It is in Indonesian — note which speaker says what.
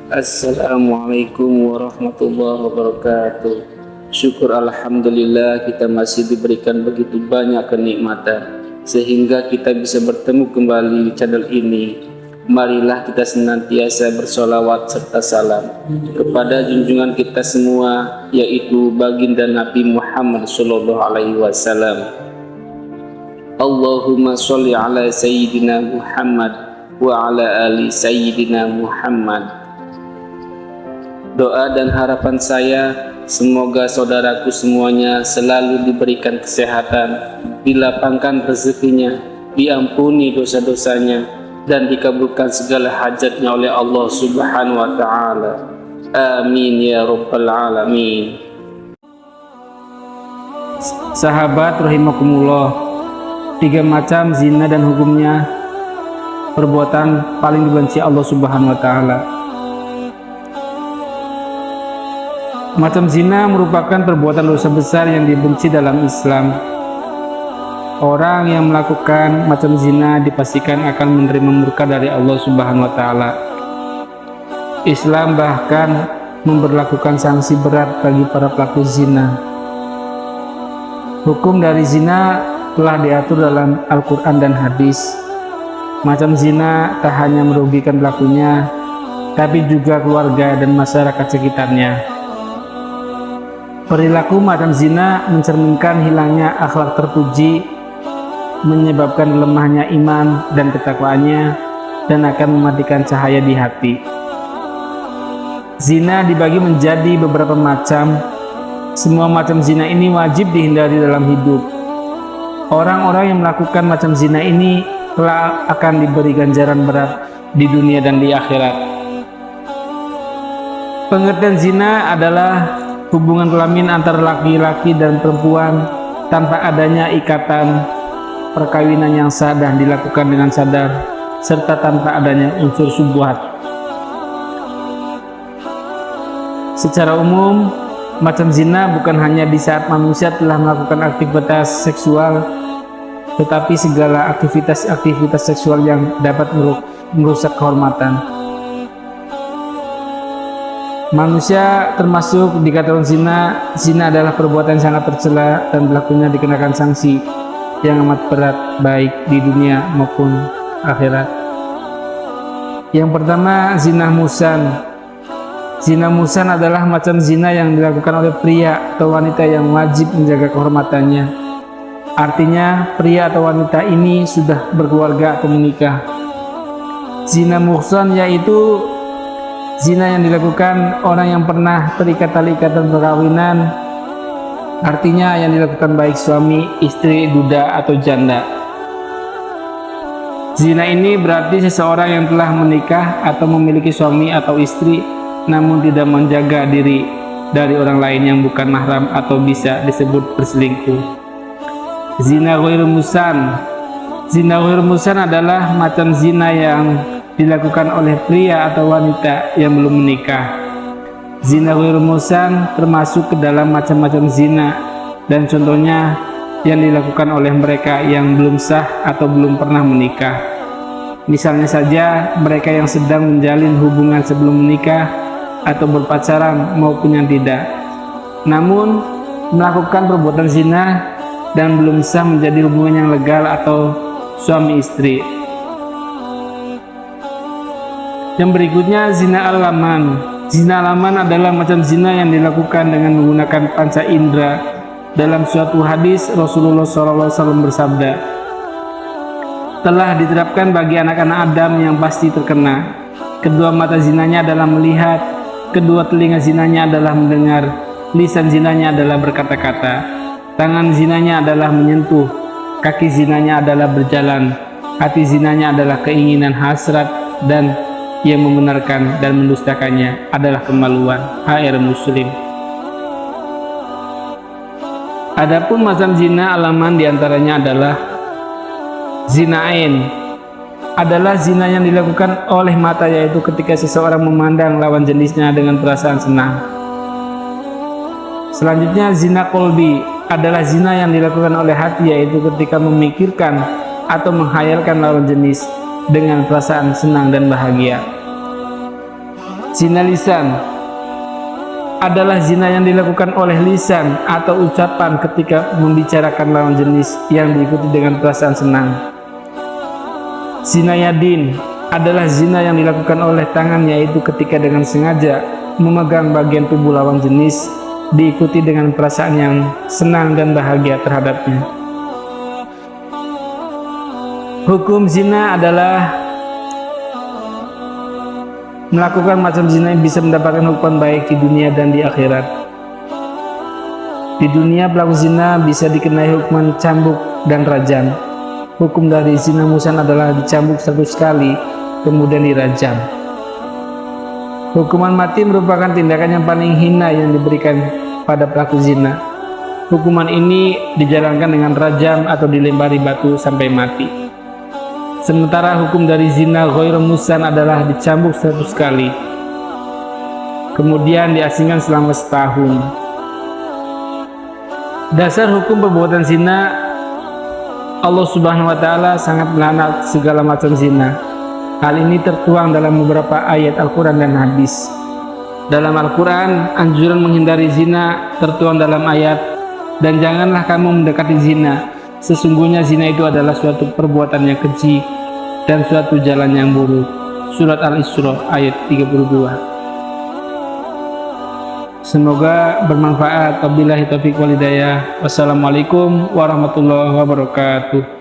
Speaker 1: Assalamualaikum warahmatullahi wabarakatuh. Syukur alhamdulillah kita masih diberikan begitu banyak kenikmatan sehingga kita bisa bertemu kembali di channel ini. Marilah kita senantiasa bersolawat serta salam kepada junjungan kita semua, yaitu baginda Nabi Muhammad sallallahu alaihi wasallam. Allahumma sholli ala sayyidina Muhammad wa ala ali sayyidina Muhammad. Doa dan harapan saya, semoga saudaraku semuanya selalu diberikan kesehatan, dilapangkan rezekinya, diampuni dosa-dosanya, dan dikabulkan segala hajatnya oleh Allah Subhanahu wa Ta'ala. Amin ya Rabbal Alamin. Sahabat rahimakumullah, 3 macam zina dan hukumnya, perbuatan paling dibenci Allah Subhanahu wa Ta'ala. Macam zina merupakan perbuatan dosa besar yang dibenci dalam Islam. Orang yang melakukan macam zina dipastikan akan menerima murka dari Allah Subhanahu wa Ta'ala. Islam bahkan memberlakukan sanksi berat bagi para pelaku zina. Hukum dari zina telah diatur dalam Al-Quran dan hadis. Macam zina tak hanya merugikan pelakunya, tapi juga keluarga dan masyarakat sekitarnya. Perilaku macam zina mencerminkan hilangnya akhlak terpuji, menyebabkan lemahnya iman dan ketakwaannya, dan akan mematikan cahaya di hati. Zina dibagi menjadi beberapa macam. Semua macam zina ini wajib dihindari dalam hidup. Orang-orang yang melakukan macam zina ini telah akan diberi ganjaran berat di dunia dan di akhirat. Pengertian zina adalah hubungan kelamin antara laki-laki dan perempuan tanpa adanya ikatan perkawinan yang sah dan dilakukan dengan sadar, serta tanpa adanya unsur syubhat. Secara umum, macam zina bukan hanya di saat manusia telah melakukan aktivitas seksual, tetapi segala aktivitas seksual yang dapat merusak kehormatan manusia, termasuk dikatakan zina. Zina adalah perbuatan yang sangat tercela dan pelakunya dikenakan sanksi yang amat berat baik di dunia maupun akhirat. Yang pertama, zina muhsan. Zina muhsan adalah macam zina yang dilakukan oleh pria atau wanita yang wajib menjaga kehormatannya. Artinya, pria atau wanita ini sudah berkeluarga atau menikah. Zina muhsan yaitu zina yang dilakukan orang yang pernah terikat tali ikatan perkawinan, artinya yang dilakukan baik suami, istri, duda, atau janda. Zina ini berarti seseorang yang telah menikah atau memiliki suami atau istri, namun tidak menjaga diri dari orang lain yang bukan mahram atau bisa disebut berselingkuh. Zina ghairu muhsan. Zina ghairu muhsan adalah macam zina yang dilakukan oleh pria atau wanita yang belum menikah. Zina ghairu muhsan termasuk ke dalam macam-macam zina, dan contohnya yang dilakukan oleh mereka yang belum sah atau belum pernah menikah. Misalnya saja mereka yang sedang menjalin hubungan sebelum menikah atau berpacaran maupun yang tidak, namun melakukan perbuatan zina dan belum sah menjadi hubungan yang legal atau suami istri. Yang berikutnya, zina al-laman. Zina al-laman adalah macam zina yang dilakukan dengan menggunakan panca indera. Dalam suatu hadis, Rasulullah SAW bersabda, telah diterapkan bagi anak-anak Adam yang pasti terkena. Kedua mata zinanya adalah melihat, kedua telinga zinanya adalah mendengar, lisan zinanya adalah berkata-kata, tangan zinanya adalah menyentuh, kaki zinanya adalah berjalan, hati zinanya adalah keinginan hasrat, dan yang membenarkan dan mendustakannya adalah kemaluan. HR Muslim. Adapun macam zina alaman diantaranya adalah zina ain. Adalah zina yang dilakukan oleh mata, yaitu ketika seseorang memandang lawan jenisnya dengan perasaan senang. Selanjutnya, zina kolbi adalah zina yang dilakukan oleh hati, yaitu ketika memikirkan atau menghayalkan lawan jenis dengan perasaan senang dan bahagia. Zina lisan adalah zina yang dilakukan oleh lisan atau ucapan ketika membicarakan lawan jenis yang diikuti dengan perasaan senang. Zina yadin adalah zina yang dilakukan oleh tangan, yaitu ketika dengan sengaja memegang bagian tubuh lawan jenis diikuti dengan perasaan yang senang dan bahagia terhadapnya. Hukum zina adalah melakukan macam zina yang bisa mendapatkan hukuman baik di dunia dan di akhirat. Di dunia pelaku zina bisa dikenai hukuman cambuk dan rajam. Hukum dari zina musan adalah dicambuk 100 kali kemudian dirajam. Hukuman mati merupakan tindakan yang paling hina yang diberikan pada pelaku zina. Hukuman ini dijalankan dengan rajam atau dilempari batu sampai mati. Sementara hukum dari zina ghairu musan adalah dicambuk 100 kali, kemudian diasingkan selama setahun. Dasar hukum perbuatan zina, Allah Subhanahu wa Ta'ala sangat melaknat segala macam zina. Hal ini tertuang dalam beberapa ayat Al-Quran dan hadis. Dalam Al-Quran, anjuran menghindari zina tertuang dalam ayat, dan janganlah kamu mendekati zina. Sesungguhnya zina itu adalah suatu perbuatan yang keji dan suatu jalan yang buruk. Surat Al-Isra ayat 32. Semoga bermanfaat. Wabillahi taufiq wal hidayah. Wassalamualaikum warahmatullahi wabarakatuh.